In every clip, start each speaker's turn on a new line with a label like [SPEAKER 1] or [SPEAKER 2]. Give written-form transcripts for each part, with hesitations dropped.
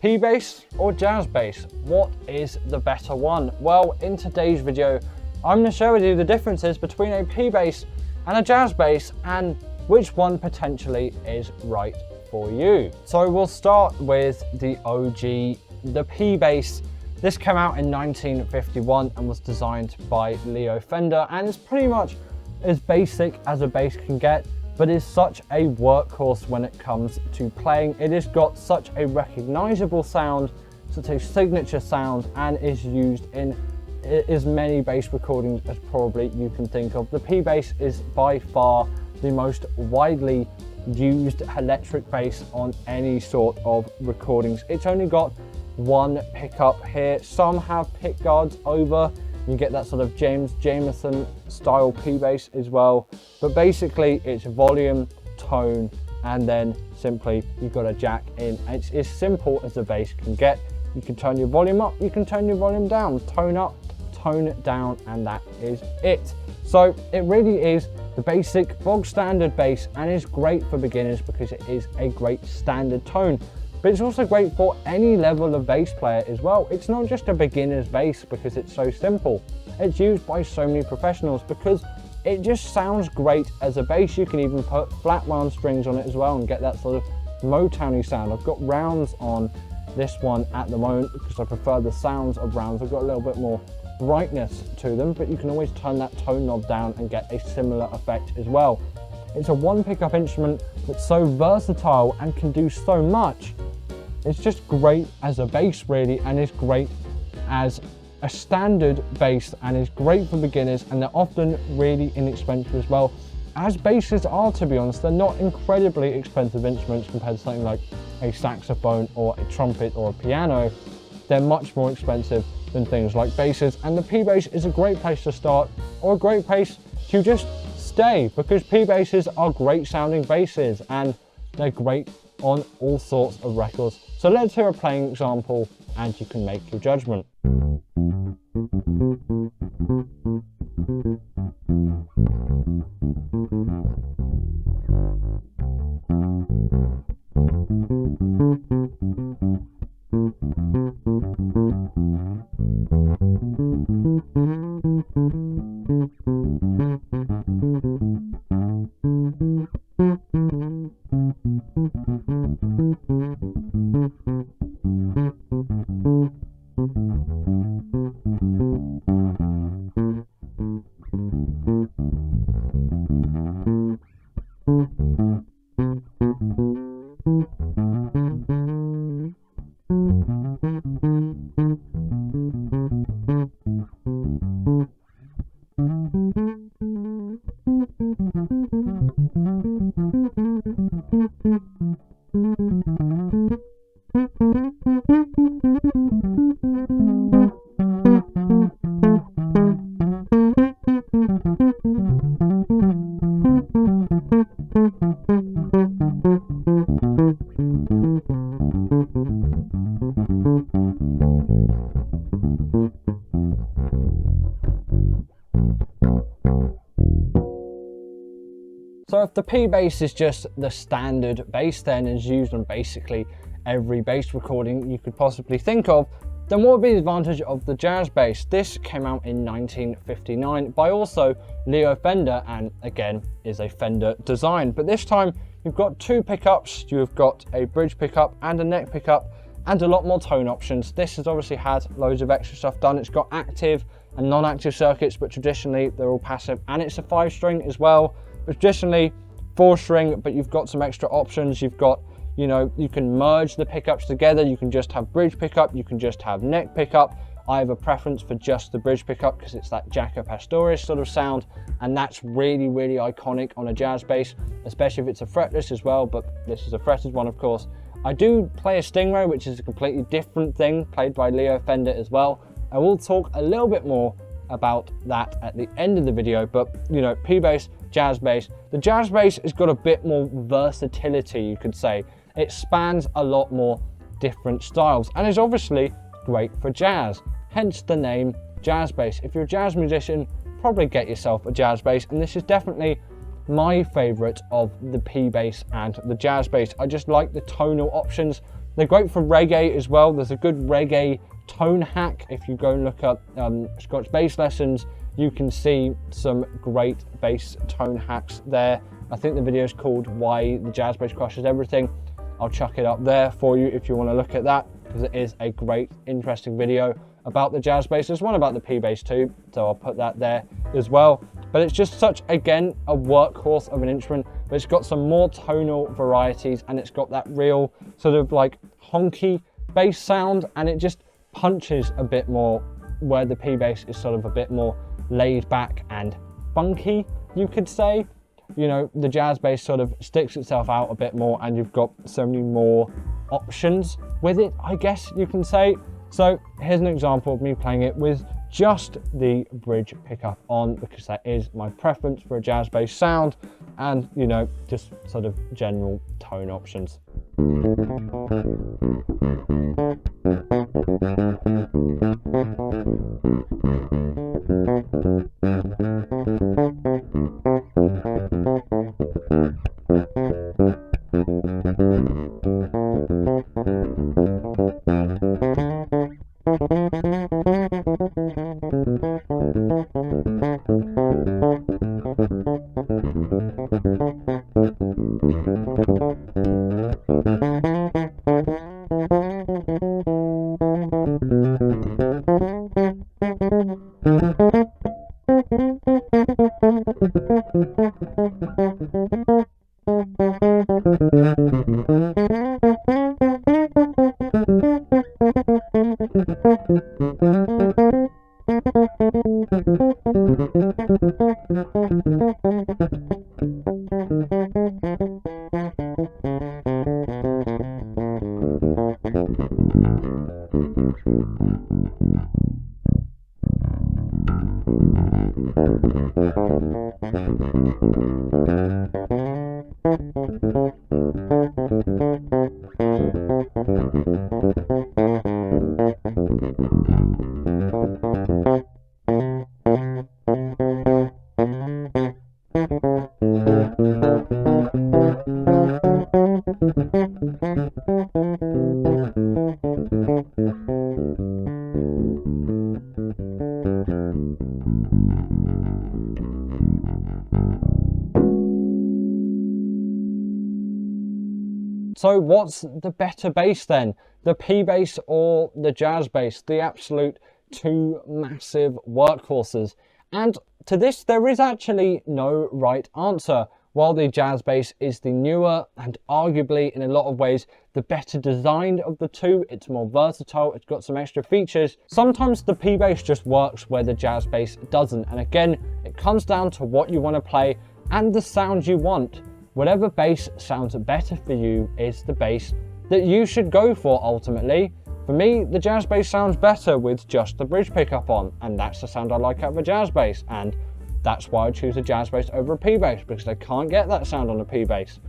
[SPEAKER 1] P bass or jazz bass? What is the better one? Well, in today's video, I'm going to share with you the differences between a P bass and a jazz bass and which one potentially is right for you. So we'll start with the OG, the P bass. This came out in 1951 and was designed by Leo Fender, and it's pretty much as basic as a bass can get, but is such a workhorse when it comes to playing. It has got such a recognizable sound, such a signature sound, and is used in as many bass recordings as probably you can think of. The P bass is by far the most widely used electric bass on any sort of recordings. It's only got one pickup here. Some have pick guards over. You get that sort of James Jamerson style P bass as well. But basically it's volume, tone, and then simply you've got a jack in. It's as simple as the bass can get. You can turn your volume up, you can turn your volume down, tone up, tone down, and that is it. So it really is the basic bog standard bass, and is great for beginners because it is a great standard tone. But it's also great for any level of bass player as well. It's not just a beginner's bass because it's so simple. It's used by so many professionals because it just sounds great as a bass. You can even put flat wound strings on it as well and get that sort of Motowny sound. I've got rounds on this one at the moment because I prefer the sounds of rounds. I've got a little bit more brightness to them, but you can always turn that tone knob down and get a similar effect as well. It's a one pickup instrument that's so versatile and can do so much. It's just great as a bass really, and is great as a standard bass, and is great for beginners, and they're often really inexpensive as well. As basses are, to be honest, they're not incredibly expensive instruments compared to something like a saxophone or a trumpet or a piano. They're much more expensive than things like basses, and the P bass is a great place to start, or a great place to just stay, because P basses are great sounding basses and they're great on all sorts of records. So let's hear a playing example and you can make your judgment. So if the P bass is just the standard bass then, is used on basically every bass recording you could possibly think of, then what would be the advantage of the jazz bass? This came out in 1959 by also Leo Fender, and again is a Fender design. But this time you've got two pickups, you've got a bridge pickup and a neck pickup, and a lot more tone options. This has obviously had loads of extra stuff done. It's got active and non-active circuits, but traditionally they're all passive, and it's a 5-string as well. Traditionally 4-string, but you've got some extra options. You've got, you know, you can merge the pickups together. You can just have bridge pickup, you can just have neck pickup. I have a preference for just the bridge pickup because it's that Jaco Pastorius sort of sound, and that's really, really iconic on a jazz bass, especially if it's a fretless as well, but this is a fretted one, of course. I do play a Stingray, which is a completely different thing, played by Leo Fender as well. I will talk a little bit more about that at the end of the video, but you know, P bass, jazz bass. The jazz bass has got a bit more versatility, you could say. It spans a lot more different styles and is obviously great for jazz, hence the name jazz bass. If you're a jazz musician, probably get yourself a jazz bass, and this is definitely my favorite of the P bass and the jazz bass. I just like the tonal options. They're great for reggae as well. There's a good reggae tone hack. If you go and look up Scotch bass lessons, you can see some great bass tone hacks there. I think the video is called Why the Jazz Bass Crushes Everything. I'll chuck it up there for you if you want to look at that, because it is a great, interesting video about the jazz bass. There's one about the P bass too, so I'll put that there as well. But it's just such, again, a workhorse of an instrument, but it's got some more tonal varieties, and it's got that real sort of like honky bass sound, and it just punches a bit more, where the P bass is sort of a bit more laid back and funky, you could say. You know, the jazz bass sort of sticks itself out a bit more, and you've got so many more options with it, I guess you can say. So here's an example of me playing it with just the bridge pickup on, because that is my preference for a jazz bass sound, and you know, just sort of general tone options. So what's the better bass then? The P bass or the jazz bass? The absolute two massive workhorses. And to this, there is actually no right answer. While the jazz bass is the newer and arguably in a lot of ways the better designed of the two, it's more versatile, it's got some extra features. Sometimes the P bass just works where the jazz bass doesn't. And again, it comes down to what you want to play and the sound you want. Whatever bass sounds better for you is the bass that you should go for ultimately. For me, the jazz bass sounds better with just the bridge pickup on, and that's the sound I like out of a jazz bass, and that's why I choose a jazz bass over a P bass, because I can't get that sound on a P bass.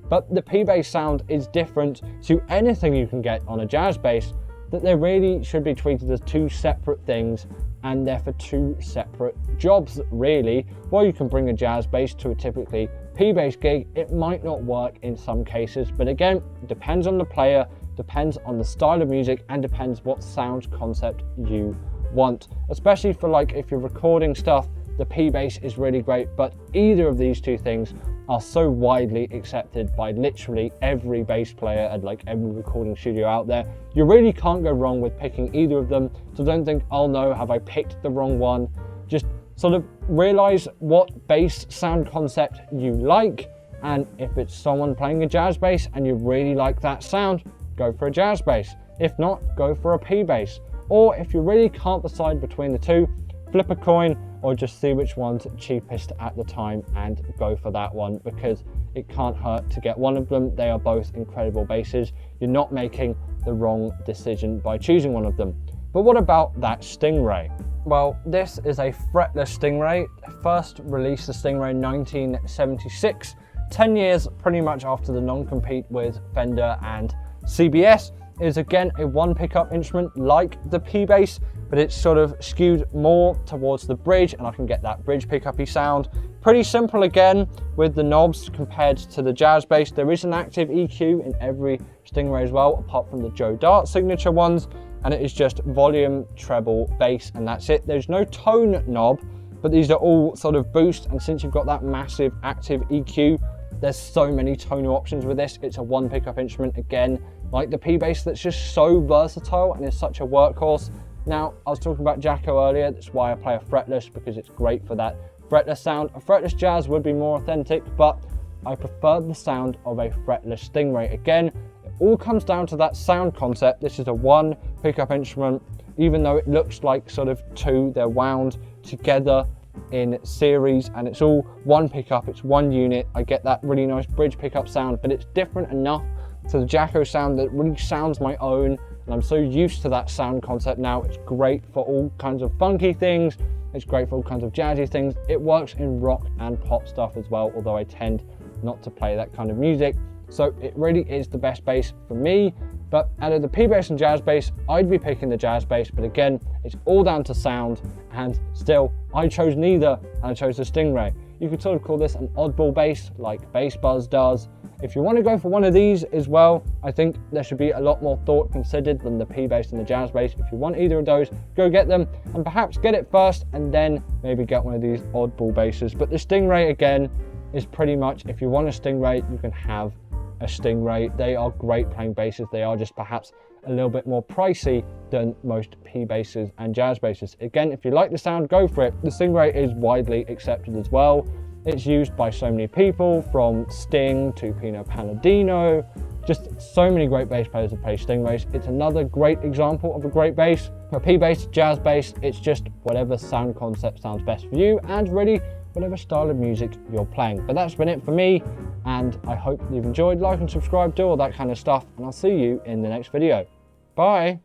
[SPEAKER 1] But the P bass sound is different to anything you can get on a jazz bass, that they really should be treated as two separate things, and they're for two separate jobs really. While you can bring a jazz bass to a typically P bass gig, it might not work in some cases, but again, depends on the player, depends on the style of music, and depends what sound concept you want. Especially for like if you're recording stuff, the P bass is really great, but either of these two things are so widely accepted by literally every bass player at like every recording studio out there. You really can't go wrong with picking either of them. So don't think, oh no, have I picked the wrong one? Just sort of realize what bass sound concept you like, and if it's someone playing a jazz bass and you really like that sound, go for a jazz bass. If not, go for a P bass. Or if you really can't decide between the two, flip a coin or just see which one's cheapest at the time and go for that one, because it can't hurt to get one of them. They are both incredible basses. You're not making the wrong decision by choosing one of them. But what about that Stingray? Well, this is a fretless Stingray. First released the Stingray in 1976, 10 years pretty much after the non-compete with Fender and CBS. It is again a one pickup instrument like the P bass, but it's sort of skewed more towards the bridge, and I can get that bridge pickup-y sound. Pretty simple again with the knobs compared to the jazz bass. There is an active EQ in every Stingray as well, apart from the Joe Dart signature ones, and it is just volume, treble, bass, and that's it. There's no tone knob, but these are all sort of boost, and since you've got that massive active EQ, there's so many tonal options with this. It's a one pickup instrument, again, like the P-Bass, that's just so versatile and is such a workhorse. Now, I was talking about Jacko earlier, that's why I play a fretless, because it's great for that fretless sound. A fretless jazz would be more authentic, but I prefer the sound of a fretless Stingray. Again, it all comes down to that sound concept. This is a one pickup instrument, even though it looks like sort of two, they're wound together in series, and it's all one pickup, it's one unit. I get that really nice bridge pickup sound, but it's different enough to the Jacko sound that really sounds my own, and I'm so used to that sound concept now. It's great for all kinds of funky things, it's great for all kinds of jazzy things. It works in rock and pop stuff as well, although I tend not to play that kind of music. So it really is the best bass for me. But out of the P-Bass and jazz bass, I'd be picking the jazz bass, but again, it's all down to sound, and still, I chose neither, and I chose the Stingray. You could sort of call this an oddball bass, like Bass Buzz does. If you want to go for one of these as well, I think there should be a lot more thought considered than the P-Bass and the jazz bass. If you want either of those, go get them, and perhaps get it first, and then maybe get one of these oddball basses. But the Stingray, again, is pretty much, if you want a Stingray, you can have a Stingray. They are great playing basses. They are just perhaps a little bit more pricey than most P basses and jazz basses. Again, if you like the sound, go for it. The Stingray is widely accepted as well. It's used by so many people, from Sting to Pino Palladino, just so many great bass players that play Stingrays. It's another great example of a great bass. For P bass, jazz bass, it's just whatever sound concept sounds best for you, and really whatever style of music you're playing. But that's been it for me, and I hope you've enjoyed. Like and subscribe, do all that kind of stuff, and I'll see you in the next video. Bye.